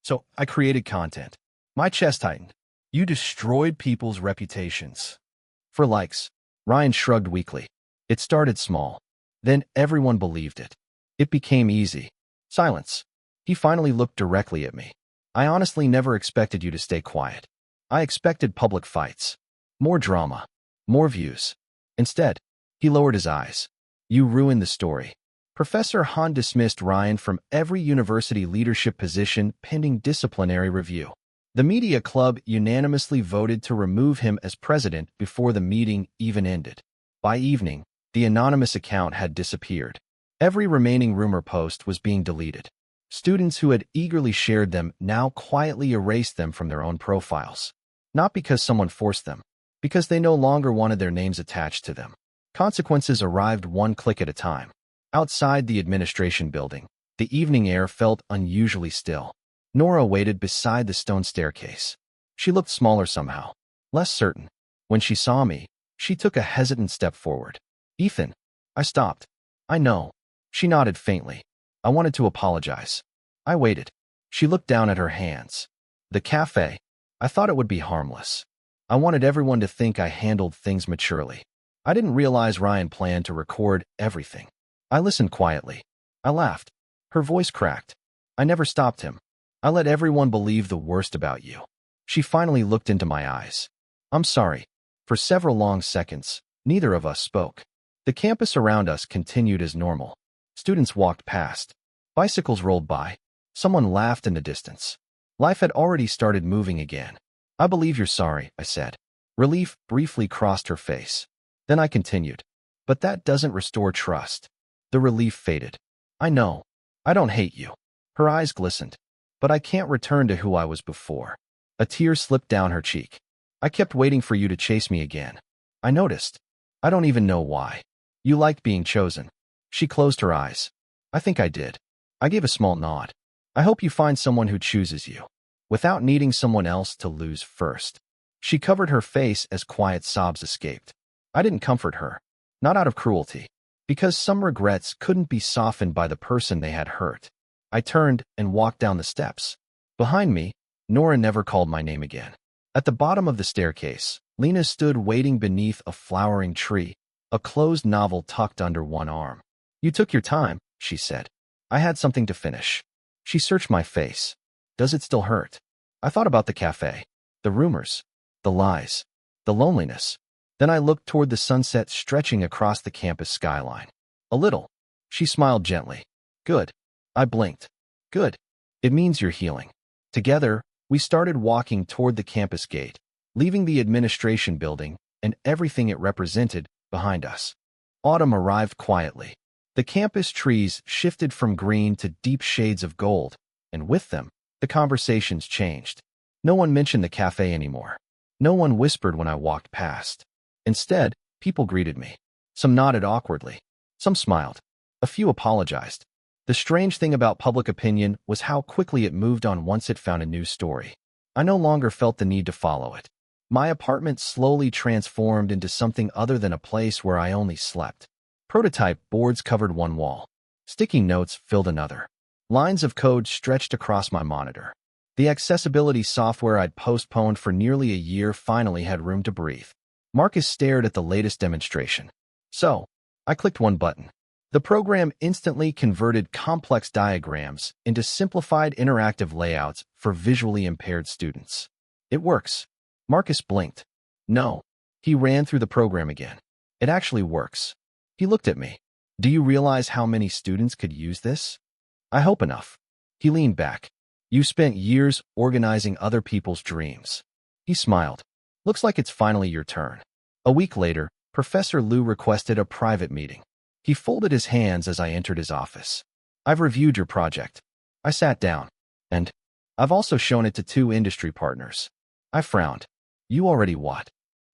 S1: So I created content. My chest tightened. You destroyed people's reputations. For likes. Ryan shrugged weakly. It started small. Then everyone believed it. It became easy. Silence. He finally looked directly at me. I honestly never expected you to stay quiet. I expected public fights. More drama. More views. Instead, he lowered his eyes. You ruined the story. Professor Han dismissed Ryan from every university leadership position pending disciplinary review. The media club unanimously voted to remove him as president before the meeting even ended. By evening, the anonymous account had disappeared. Every remaining rumor post was being deleted. Students who had eagerly shared them now quietly erased them from their own profiles. Not because someone forced them, because they no longer wanted their names attached to them. Consequences arrived one click at a time. Outside the administration building, the evening air felt unusually still. Nora waited beside the stone staircase. She looked smaller somehow, less certain. When she saw me, she took a hesitant step forward. "Ethan." I stopped. "I know." She nodded faintly. "I wanted to apologize." I waited. She looked down at her hands. "The cafe. I thought it would be harmless. I wanted everyone to think I handled things maturely. I didn't realize Ryan planned to record everything." I listened quietly. I laughed. Her voice cracked. "I never stopped him. I let everyone believe the worst about you." She finally looked into my eyes. "I'm sorry." For several long seconds, neither of us spoke. The campus around us continued as normal. Students walked past. Bicycles rolled by. Someone laughed in the distance. Life had already started moving again. "I believe you're sorry," I said. Relief briefly crossed her face. Then I continued. "But that doesn't restore trust." The relief faded. "I know. I don't hate you." Her eyes glistened. "But I can't return to who I was before." A tear slipped down her cheek. "I kept waiting for you to chase me again." I noticed. "I don't even know why." "You liked being chosen." She closed her eyes. "I think I did." I gave a small nod. "I hope you find someone who chooses you, without needing someone else to lose first." She covered her face as quiet sobs escaped. I didn't comfort her. Not out of cruelty. Because some regrets couldn't be softened by the person they had hurt. I turned and walked down the steps. Behind me, Nora never called my name again. At the bottom of the staircase, Lena stood waiting beneath a flowering tree, a closed novel tucked under one arm. "You took your time," she said. "I had something to finish." She searched my face. "Does it still hurt?" I thought about the cafe, the rumors, the lies, the loneliness. Then I looked toward the sunset stretching across the campus skyline. "A little." She smiled gently. "Good." I blinked. "Good. It means you're healing." Together, we started walking toward the campus gate, leaving the administration building and everything it represented behind us. Autumn arrived quietly. The campus trees shifted from green to deep shades of gold, and with them, the conversations changed. No one mentioned the cafe anymore. No one whispered when I walked past. Instead, people greeted me. Some nodded awkwardly. Some smiled. A few apologized. The strange thing about public opinion was how quickly it moved on once it found a new story. I no longer felt the need to follow it. My apartment slowly transformed into something other than a place where I only slept. Prototype boards covered one wall. Sticky notes filled another. Lines of code stretched across my monitor. The accessibility software I'd postponed for nearly a year finally had room to breathe. Marcus stared at the latest demonstration. So, I clicked one button. The program instantly converted complex diagrams into simplified interactive layouts for visually impaired students. "It works." Marcus blinked. "No." He ran through the program again. "It actually works." He looked at me. "Do you realize how many students could use this?" "I hope enough." He leaned back. "You spent years organizing other people's dreams." He smiled. "Looks like it's finally your turn." A week later, Professor Liu requested a private meeting. He folded his hands as I entered his office. "I've reviewed your project." I sat down. "And I've also shown it to 2 industry partners." I frowned. "You already what?"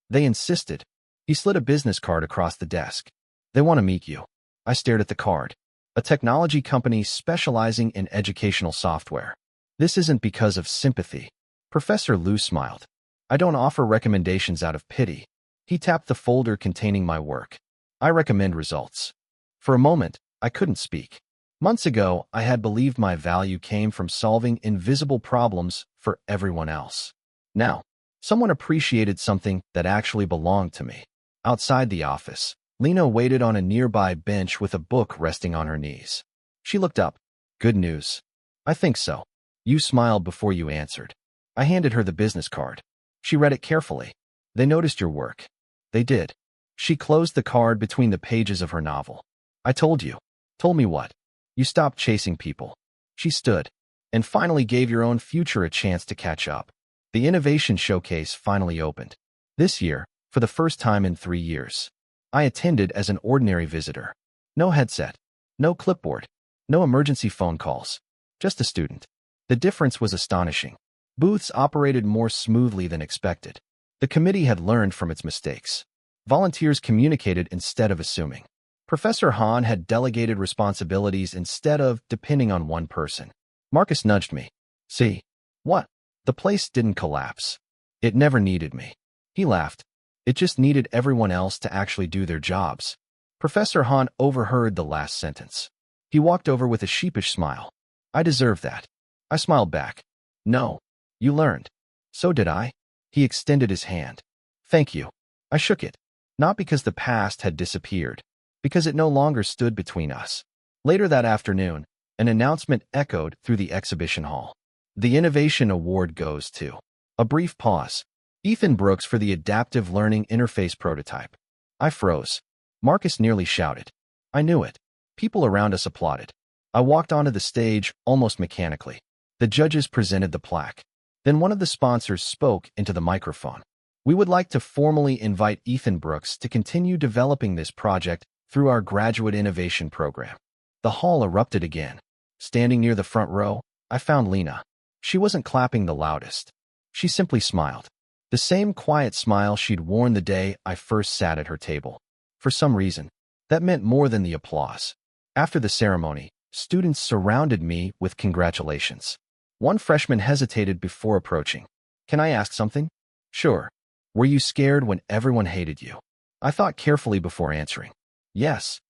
S1: They insisted. He slid a business card across the desk. "They want to meet you." I stared at the card. "A technology company specializing in educational software." "This isn't because of sympathy." Professor Liu smiled. "I don't offer recommendations out of pity." He tapped the folder containing my work. "I recommend results." For a moment, I couldn't speak. Months ago, I had believed my value came from solving invisible problems for everyone else. Now, someone appreciated something that actually belonged to me. Outside the office, Lena waited on a nearby bench with a book resting on her knees. She looked up. "Good news." "I think so." "You smiled before you answered." I handed her the business card. She read it carefully. "They noticed your work." "They did." She closed the card between the pages of her novel. "I told you." "Told me what?" "You stopped chasing people." She stood. "And finally gave your own future a chance to catch up." The innovation showcase finally opened. This year, for the first time in 3 years. I attended as an ordinary visitor. No headset. No clipboard. No emergency phone calls. Just a student. The difference was astonishing. Booths operated more smoothly than expected. The committee had learned from its mistakes. Volunteers communicated instead of assuming. Professor Hahn had delegated responsibilities instead of depending on one person. Marcus nudged me. See? What? The place didn't collapse. It never needed me. He laughed. It just needed everyone else to actually do their jobs. Professor Hahn overheard the last sentence. He walked over with a sheepish smile. I deserve that. I smiled back. No. You learned. So did I. He extended his hand. Thank you. I shook it. Not because the past had disappeared, because it no longer stood between us. Later that afternoon, an announcement echoed through the exhibition hall. The Innovation Award goes to. A brief pause. Ethan Brooks for the Adaptive Learning Interface Prototype. I froze. Marcus nearly shouted. I knew it. People around us applauded. I walked onto the stage almost mechanically. The judges presented the plaque. Then one of the sponsors spoke into the microphone. We would like to formally invite Ethan Brooks to continue developing this project through our graduate innovation program. The hall erupted again. Standing near the front row, I found Lena. She wasn't clapping the loudest. She simply smiled. The same quiet smile she'd worn the day I first sat at her table. For some reason, that meant more than the applause. After the ceremony, students surrounded me with congratulations. One freshman hesitated before approaching. Can I ask something? Sure. Were you scared when everyone hated you? I thought carefully before answering. Yes.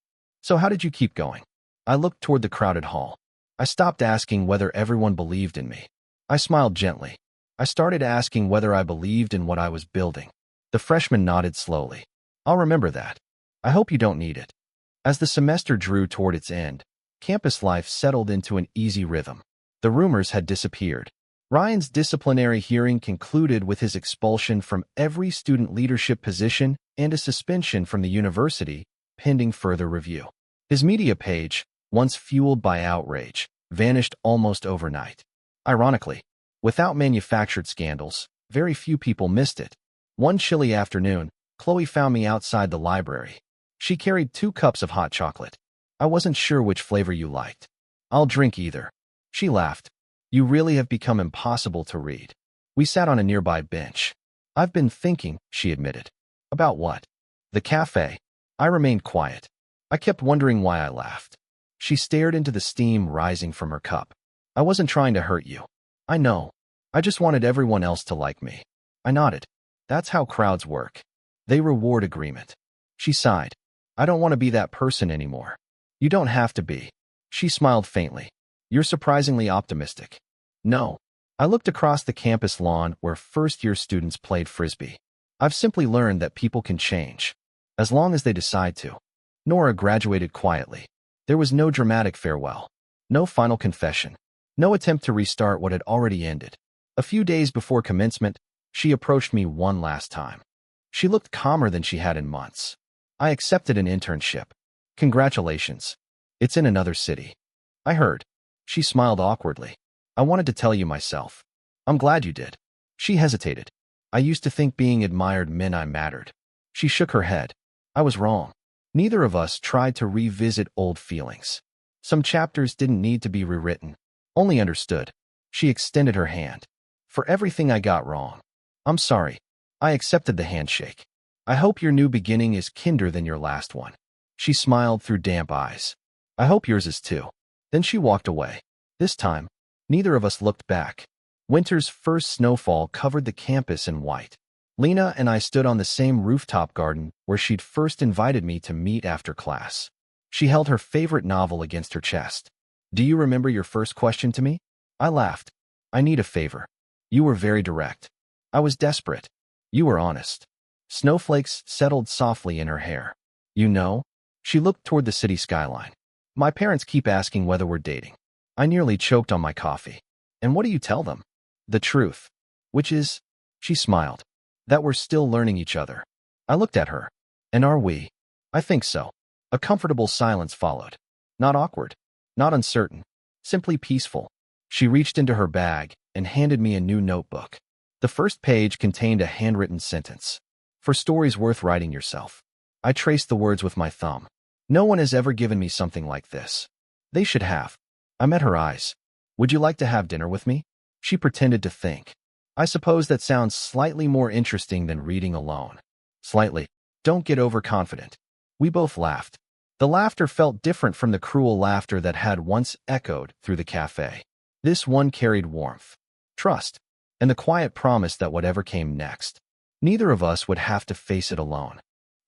S1: So how did you keep going? I looked toward the crowded hall. I stopped asking whether everyone believed in me. I smiled gently. I started asking whether I believed in what I was building. The freshman nodded slowly. I'll remember that. I hope you don't need it. As the semester drew toward its end, campus life settled into an easy rhythm. The rumors had disappeared. Ryan's disciplinary hearing concluded with his expulsion from every student leadership position and a suspension from the university, pending further review. His media page, once fueled by outrage, vanished almost overnight. Ironically, without manufactured scandals, very few people missed it. One chilly afternoon, Chloe found me outside the library. She carried 2 cups of hot chocolate. I wasn't sure which flavor you liked. I'll drink either. She laughed. You really have become impossible to read. We sat on a nearby bench. I've been thinking, she admitted. About what? The cafe. I remained quiet. I kept wondering why I laughed. She stared into the steam rising from her cup. I wasn't trying to hurt you. I know. I just wanted everyone else to like me. I nodded. That's how crowds work. They reward agreement. She sighed. I don't want to be that person anymore. You don't have to be. She smiled faintly. You're surprisingly optimistic. No. I looked across the campus lawn where first-year students played frisbee. I've simply learned that people can change, as long as they decide to. Nora graduated quietly. There was no dramatic farewell, no final confession, no attempt to restart what had already ended. A few days before commencement, she approached me one last time. She looked calmer than she had in months. I accepted an internship. Congratulations. It's in another city. I heard. She smiled awkwardly. I wanted to tell you myself. I'm glad you did. She hesitated. I used to think being admired meant I mattered. She shook her head. I was wrong. Neither of us tried to revisit old feelings. Some chapters didn't need to be rewritten, only understood. She extended her hand. For everything I got wrong. I'm sorry. I accepted the handshake. I hope your new beginning is kinder than your last one. She smiled through damp eyes. I hope yours is too. Then she walked away. This time, neither of us looked back. Winter's first snowfall covered the campus in white. Lena and I stood on the same rooftop garden where she'd first invited me to meet after class. She held her favorite novel against her chest. Do you remember your first question to me? I laughed. I need a favor. You were very direct. I was desperate. You were honest. Snowflakes settled softly in her hair. You know? She looked toward the city skyline. My parents keep asking whether we're dating. I nearly choked on my coffee. And what do you tell them? The truth. Which is, she smiled, that we're still learning each other. I looked at her. And are we? I think so. A comfortable silence followed. Not awkward. Not uncertain. Simply peaceful. She reached into her bag and handed me a new notebook. The first page contained a handwritten sentence. For stories worth writing yourself. I traced the words with my thumb. No one has ever given me something like this. They should have. I met her eyes. Would you like to have dinner with me? She pretended to think. I suppose that sounds slightly more interesting than reading alone. Slightly. Don't get overconfident. We both laughed. The laughter felt different from the cruel laughter that had once echoed through the cafe. This one carried warmth, trust, and the quiet promise that whatever came next, neither of us would have to face it alone.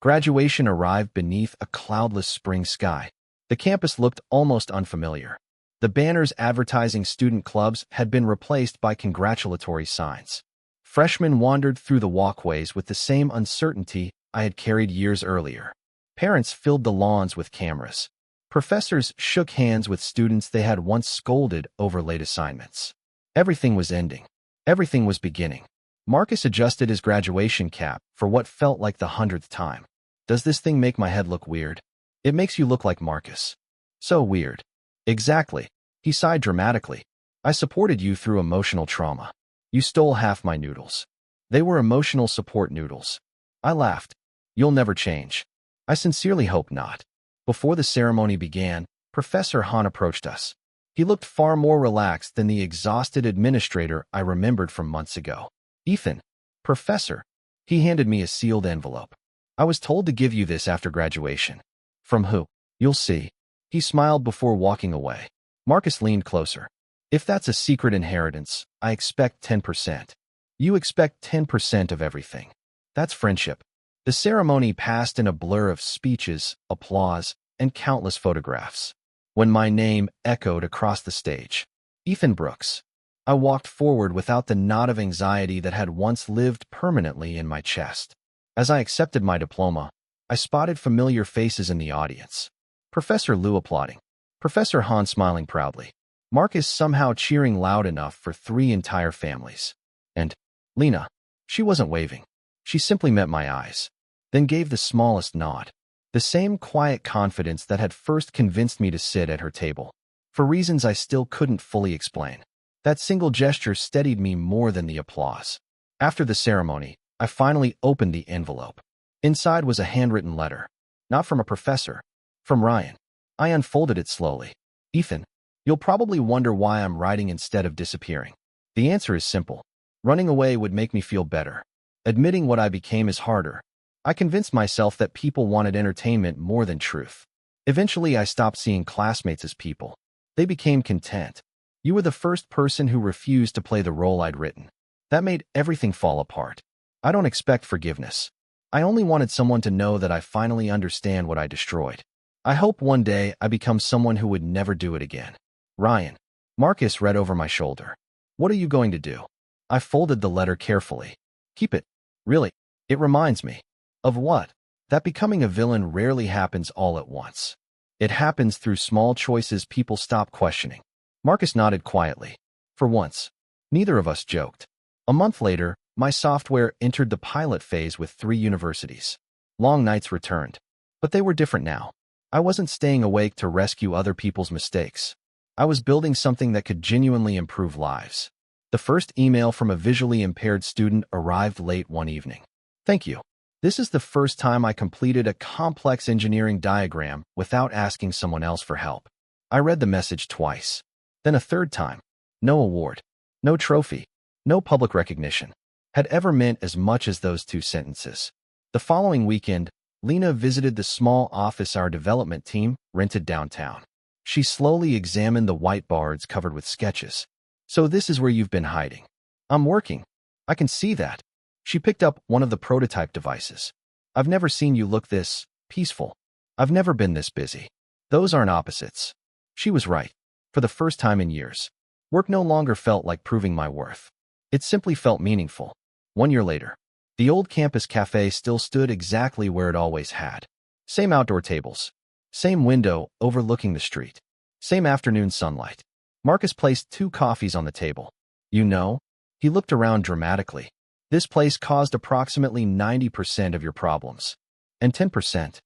S1: Graduation arrived beneath a cloudless spring sky. The campus looked almost unfamiliar. The banners advertising student clubs had been replaced by congratulatory signs. Freshmen wandered through the walkways with the same uncertainty I had carried years earlier. Parents filled the lawns with cameras. Professors shook hands with students they had once scolded over late assignments. Everything was ending. Everything was beginning. Marcus adjusted his graduation cap for what felt like the 100th time. Does this thing make my head look weird? It makes you look like Marcus. So weird. Exactly. He sighed dramatically. I supported you through emotional trauma. You stole half my noodles. They were emotional support noodles. I laughed. You'll never change. I sincerely hope not. Before the ceremony began, Professor Han approached us. He looked far more relaxed than the exhausted administrator I remembered from months ago. Ethan. Professor. He handed me a sealed envelope. I was told to give you this after graduation. From who? You'll see. He smiled before walking away. Marcus leaned closer. If that's a secret inheritance, I expect 10%. You expect 10% of everything. That's friendship. The ceremony passed in a blur of speeches, applause, and countless photographs. When my name echoed across the stage, Ethan Brooks, I walked forward without the knot of anxiety that had once lived permanently in my chest. As I accepted my diploma, I spotted familiar faces in the audience. Professor Liu applauding. Professor Han smiling proudly. Marcus somehow cheering loud enough for 3 entire families. And Lena, she wasn't waving. She simply met my eyes, then gave the smallest nod. The same quiet confidence that had first convinced me to sit at her table, for reasons I still couldn't fully explain. That single gesture steadied me more than the applause. After the ceremony, I finally opened the envelope. Inside was a handwritten letter. Not from a professor. From Ryan. I unfolded it slowly. Ethan, you'll probably wonder why I'm writing instead of disappearing. The answer is simple. Running away would make me feel better. Admitting what I became is harder. I convinced myself that people wanted entertainment more than truth. Eventually, I stopped seeing classmates as people. They became content. You were the first person who refused to play the role I'd written. That made everything fall apart. I don't expect forgiveness. I only wanted someone to know that I finally understand what I destroyed. I hope one day I become someone who would never do it again. Ryan. Marcus read over my shoulder. What are you going to do? I folded the letter carefully. Keep it. Really. It reminds me. Of what? That becoming a villain rarely happens all at once. It happens through small choices people stop questioning. Marcus nodded quietly. For once. Neither of us joked. A month later, my software entered the pilot phase with 3 universities. Long nights returned. But they were different now. I wasn't staying awake to rescue other people's mistakes. I was building something that could genuinely improve lives. The first email from a visually impaired student arrived late one evening. Thank you. This is the first time I completed a complex engineering diagram without asking someone else for help. I read the message twice. Then a third time. No award. No trophy. No public recognition. Had ever meant as much as those 2 sentences. The following weekend, Lena visited the small office our development team rented downtown. She slowly examined the whiteboards covered with sketches. So this is where you've been hiding. I'm working. I can see that. She picked up one of the prototype devices. I've never seen you look this peaceful. I've never been this busy. Those aren't opposites. She was right. For the first time in years, work no longer felt like proving my worth. It simply felt meaningful. 1 year later, the old campus cafe still stood exactly where it always had. Same outdoor tables. Same window overlooking the street. Same afternoon sunlight. Marcus placed 2 coffees on the table. You know, he looked around dramatically. This place caused approximately 90% of your problems. And 10%.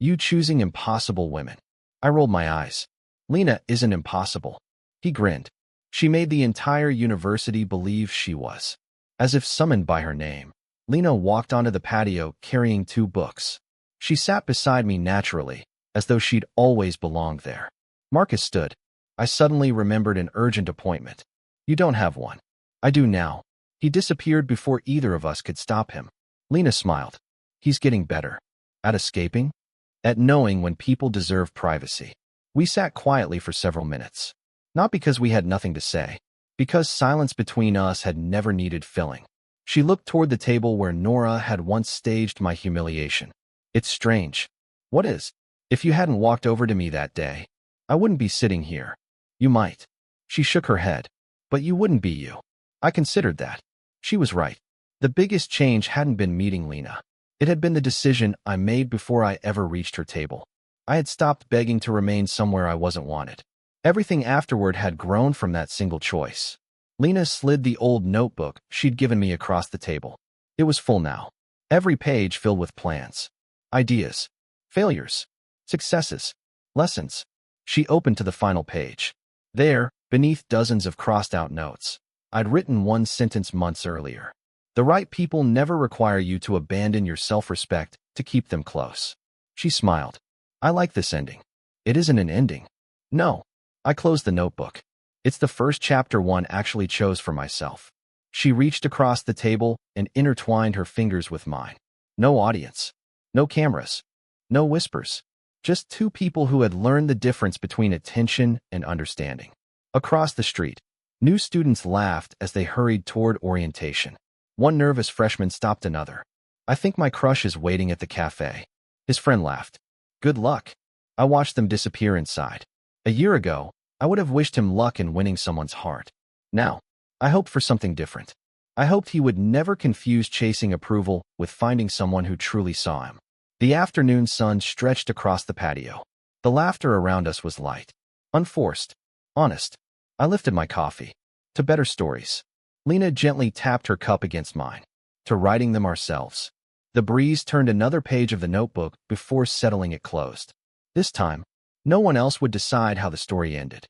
S1: You choosing impossible women. I rolled my eyes. Lena isn't impossible. He grinned. She made the entire university believe she was. As if summoned by her name, Lena walked onto the patio carrying 2 books. She sat beside me naturally, as though she'd always belonged there. Marcus stood. I suddenly remembered an urgent appointment. You don't have one. I do now. He disappeared before either of us could stop him. Lena smiled. He's getting better. At escaping? At knowing when people deserve privacy. We sat quietly for several minutes. Not because we had nothing to say. Because silence between us had never needed filling. She looked toward the table where Nora had once staged my humiliation. It's strange. What is? If you hadn't walked over to me that day, I wouldn't be sitting here. You might. She shook her head. But you wouldn't be you. I considered that. She was right. The biggest change hadn't been meeting Lena. It had been the decision I made before I ever reached her table. I had stopped begging to remain somewhere I wasn't wanted. Everything afterward had grown from that single choice. Lena slid the old notebook she'd given me across the table. It was full now. Every page filled with plans. Ideas. Failures. Successes. Lessons. She opened to the final page. There, beneath dozens of crossed-out notes, I'd written one sentence months earlier. The right people never require you to abandon your self-respect to keep them close. She smiled. I like this ending. It isn't an ending. No. I closed the notebook. It's the first chapter one actually chose for myself. She reached across the table and intertwined her fingers with mine. No audience. No cameras. No whispers. Just two people who had learned the difference between attention and understanding. Across the street, new students laughed as they hurried toward orientation. One nervous freshman stopped another. I think my crush is waiting at the cafe. His friend laughed. Good luck. I watched them disappear inside. A year ago, I would have wished him luck in winning someone's heart. Now, I hoped for something different. I hoped he would never confuse chasing approval with finding someone who truly saw him. The afternoon sun stretched across the patio. The laughter around us was light, unforced, honest. I lifted my coffee. To better stories. Lena gently tapped her cup against mine. To writing them ourselves. The breeze turned another page of the notebook before settling it closed. This time, no one else would decide how the story ended.